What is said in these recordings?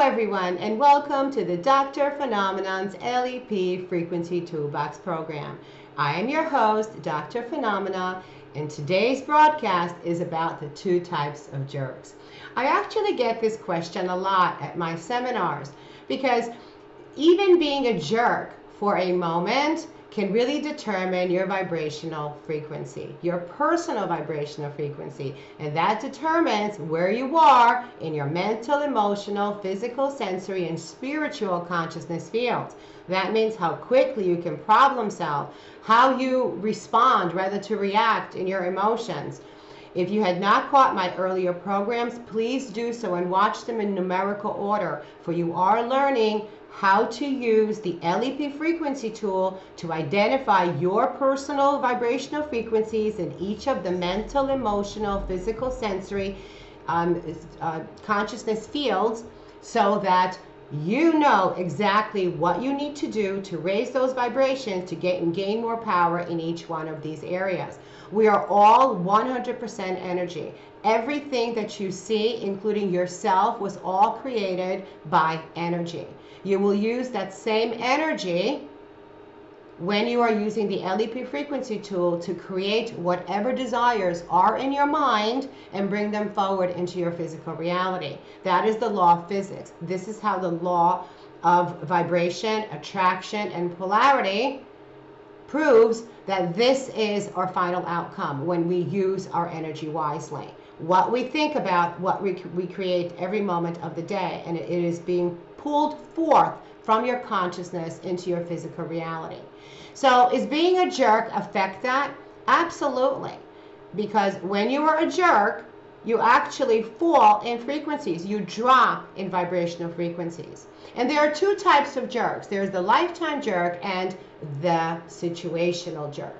everyone, and welcome to the Dr. Phenomenon's LEP Frequency Toolbox program. I am your host, Dr. Phenomena, and today's broadcast is about the two types of jerks. I actually get this question a lot at my seminars because even being a jerk for a moment can really determine your vibrational frequency, your personal vibrational frequency, and that determines where you are in your mental, emotional, physical, sensory, and spiritual consciousness fields. That means how quickly you can problem solve, how you respond rather to react in your emotions. If you had not caught my earlier programs, please do so and watch them in numerical order, for you are learning how to use the LEP frequency tool to identify your personal vibrational frequencies in each of the mental, emotional, physical, sensory consciousness fields, so that you know exactly what you need to do to raise those vibrations to gain more power in each one of these areas. We are all 100% energy. Everything that you see, including yourself, was all created by energy. You will use that same energy when you are using the LEP frequency tool to create whatever desires are in your mind and bring them forward into your physical reality. That is the law of physics. This is how the law of vibration, attraction, and polarity proves that this is our final outcome when we use our energy wisely. What we think about, what we create every moment of the day, and it is being pulled forth from your consciousness into your physical reality. So is being a jerk affect that? Absolutely. Because when you are a jerk, you actually fall in frequencies. You drop in vibrational frequencies. And there are two types of jerks. There's the lifetime jerk and the situational jerk.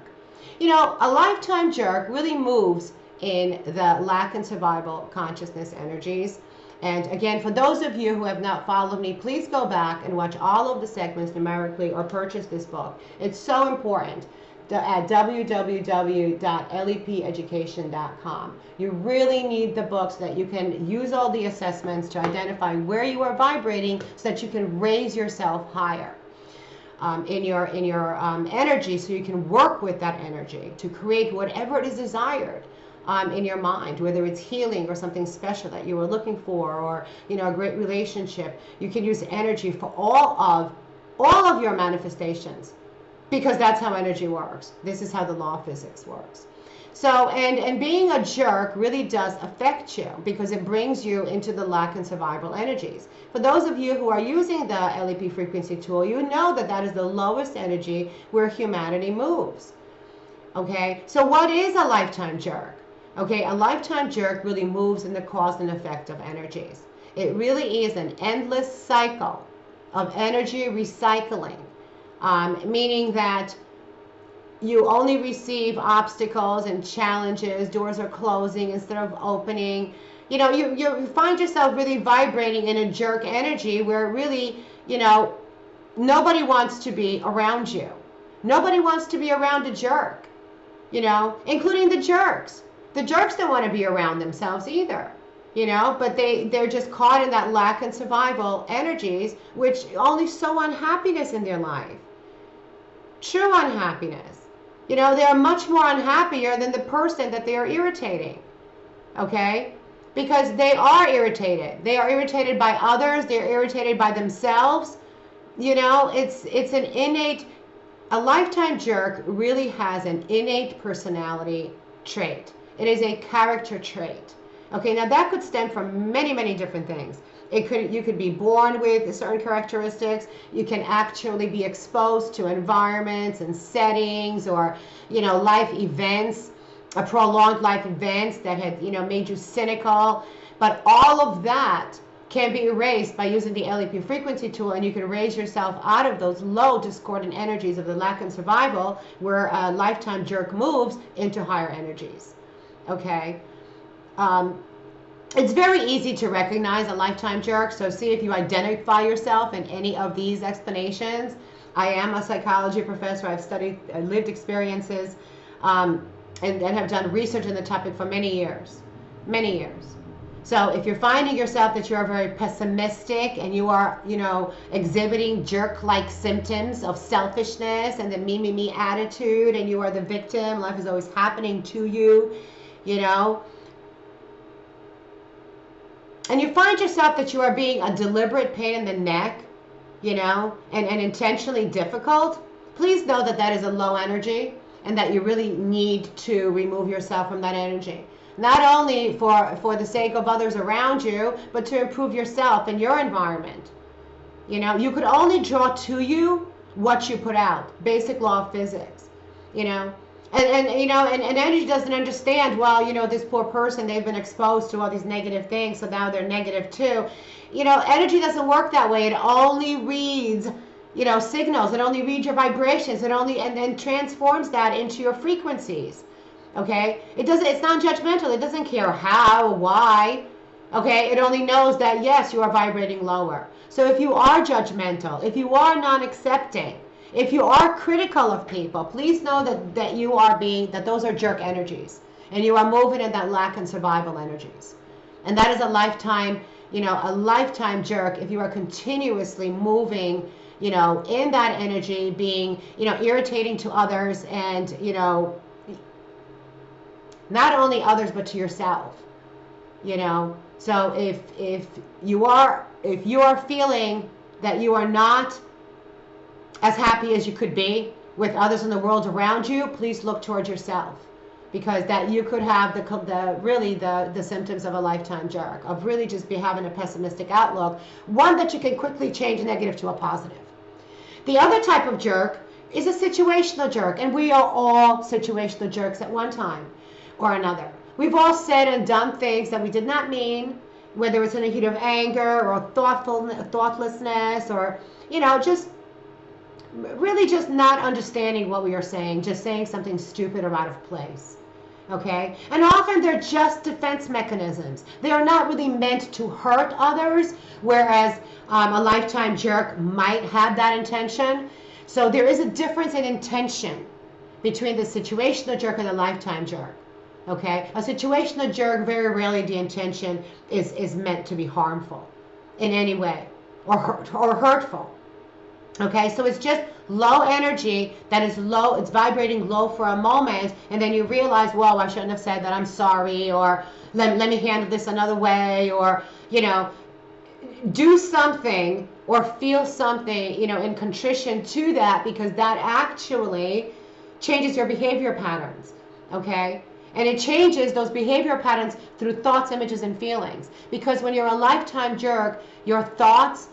You know, a lifetime jerk really moves in the lack and survival consciousness energies. And again, for those of you who have not followed me, please go back and watch all of the segments numerically or purchase this book. It's so important at www.lepeducation.com. You really need the book so that you can use all the assessments to identify where you are vibrating so that you can raise yourself higher in your energy, so you can work with that energy to create whatever it is desired. In your mind, whether it's healing or something special that you were looking for, or a great relationship. You can use energy for all of your manifestations, because that's how energy works. This is how the law of physics works. So and being a jerk really does affect you, because it brings you into the lack and survival energies. For those of you who are using the LEP frequency tool, you know that that is the lowest energy where humanity moves. Okay, so what is a lifetime jerk? Okay, a lifetime jerk really moves in the cause and effect of energies. It really is an endless cycle of energy recycling, meaning that you only receive obstacles and challenges. Doors are closing instead of opening. You find yourself really vibrating in a jerk energy where really, nobody wants to be around you. Nobody wants to be around a jerk, including the jerks. The jerks don't want to be around themselves either, but they're just caught in that lack and survival energies, which only sow unhappiness in their life. True unhappiness. They are much more unhappier than the person that they are irritating, okay? Because they are irritated. They are irritated by others. They're irritated by themselves. It's an innate, a lifetime jerk really has an innate personality trait. It is a character trait. Okay, now that could stem from many, many different things. You could be born with certain characteristics. You can actually be exposed to environments and settings, or life events, prolonged life events that had made you cynical. But all of that can be erased by using the LEP frequency tool, and you can raise yourself out of those low discordant energies of the lack and survival, where a lifetime jerk moves, into higher energies. Okay, it's very easy to recognize a lifetime jerk. So see if you identify yourself in any of these explanations. I am a psychology professor. I've studied lived experiences and have done research on the topic for many years. So if you're finding yourself that you're very pessimistic and you are, exhibiting jerk-like symptoms of selfishness and the me attitude, and you are the victim, life is always happening to you, and you find yourself that you are being a deliberate pain in the neck, and intentionally difficult, please know that that is a low energy and that you really need to remove yourself from that energy. Not only for the sake of others around you, but to improve yourself and your environment. You could only draw to you what you put out. Basic law of physics. And energy doesn't understand, well, this poor person, they've been exposed to all these negative things, so now they're negative too. Energy doesn't work that way. It only reads, signals. It only reads your vibrations. And then transforms that into your frequencies. Okay? It's non-judgmental. It doesn't care how, why. Okay? It only knows that, yes, you are vibrating lower. So if you are judgmental, if you are non-accepting, if you are critical of people, please know that those are jerk energies, and you are moving in that lack and survival energies. And that is a lifetime jerk if you are continuously moving, in that energy, being, irritating to others, and, not only others, but to yourself, So if you are feeling that you are not as happy as you could be with others in the world around you, please look towards yourself, because that you could have the symptoms of a lifetime jerk, of really just having a pessimistic outlook, one that you can quickly change negative to a positive. The other type of jerk is a situational jerk, and we are all situational jerks at one time or another. We've all said and done things that we did not mean, whether it's in a heat of anger or thoughtlessness, or just not understanding what we are saying, just saying something stupid or out of place. Okay? And often they're just defense mechanisms. They are not really meant to hurt others, whereas a lifetime jerk might have that intention. So there is a difference in intention between the situational jerk and the lifetime jerk. Okay? A situational jerk, very rarely the intention is meant to be harmful in any way or hurtful. Okay, so it's just low energy that is low, it's vibrating low for a moment, and then you realize, well, I shouldn't have said that, I'm sorry, or let me handle this another way, or, do something or feel something, in contrition to that, because that actually changes your behavior patterns, okay? And it changes those behavior patterns through thoughts, images, and feelings. Because when you're a lifetime jerk, your thoughts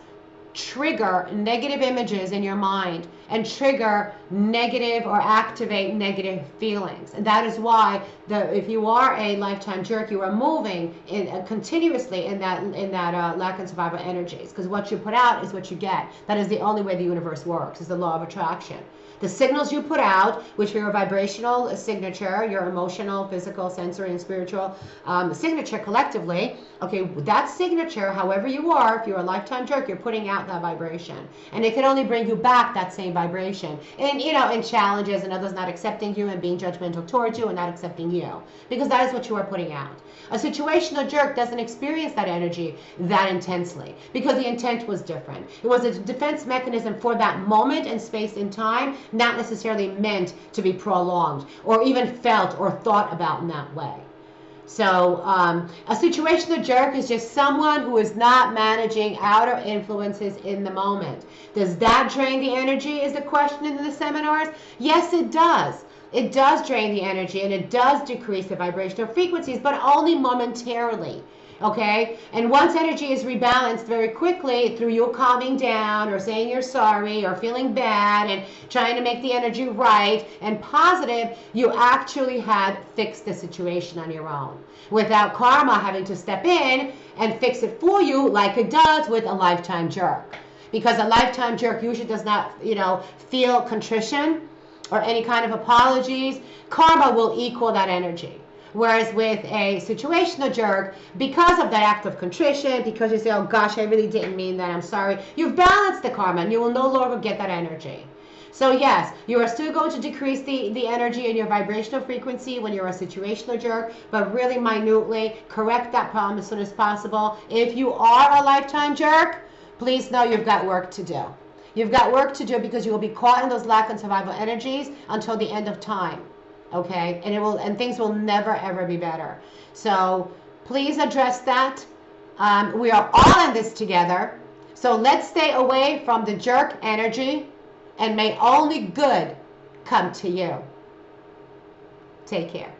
trigger negative images in your mind and trigger negative or activate negative feelings. And that is why if you are a lifetime jerk, you are moving continuously in that lack and survival energies, because what you put out is what you get. That is the only way the universe works, is the law of attraction. The signals you put out, which are your vibrational signature, your emotional, physical, sensory, and spiritual signature collectively, okay, that signature, however you are, if you're a lifetime jerk, you're putting out that vibration. And it can only bring you back that same vibration. And, in challenges and others not accepting you and being judgmental towards you and not accepting you. Because that is what you are putting out. A situational jerk doesn't experience that energy that intensely, because the intent was different. It was a defense mechanism for that moment and space and time, not necessarily meant to be prolonged or even felt or thought about in that way. So a situational jerk is just someone who is not managing outer influences in the moment. Does that drain the energy, is the question in the seminars? Yes, it does. It does drain the energy, and it does decrease the vibrational frequencies, but only momentarily. Okay? And once energy is rebalanced very quickly through you calming down or saying you're sorry or feeling bad and trying to make the energy right and positive, you actually have fixed the situation on your own without karma having to step in and fix it for you like it does with a lifetime jerk. Because a lifetime jerk usually does not, feel contrition or any kind of apologies. Karma will equal that energy. Whereas with a situational jerk, because of that act of contrition, because you say, oh gosh, I really didn't mean that, I'm sorry, you've balanced the karma and you will no longer get that energy. So yes, you are still going to decrease the energy and your vibrational frequency when you're a situational jerk, but really minutely correct that problem as soon as possible. If you are a lifetime jerk, please know you've got work to do. You've got work to do because you will be caught in those lack and survival energies until the end of time. Okay? And things will never ever be better. So please address that. We are all in this together. So let's stay away from the jerk energy, and may only good come to you. Take care.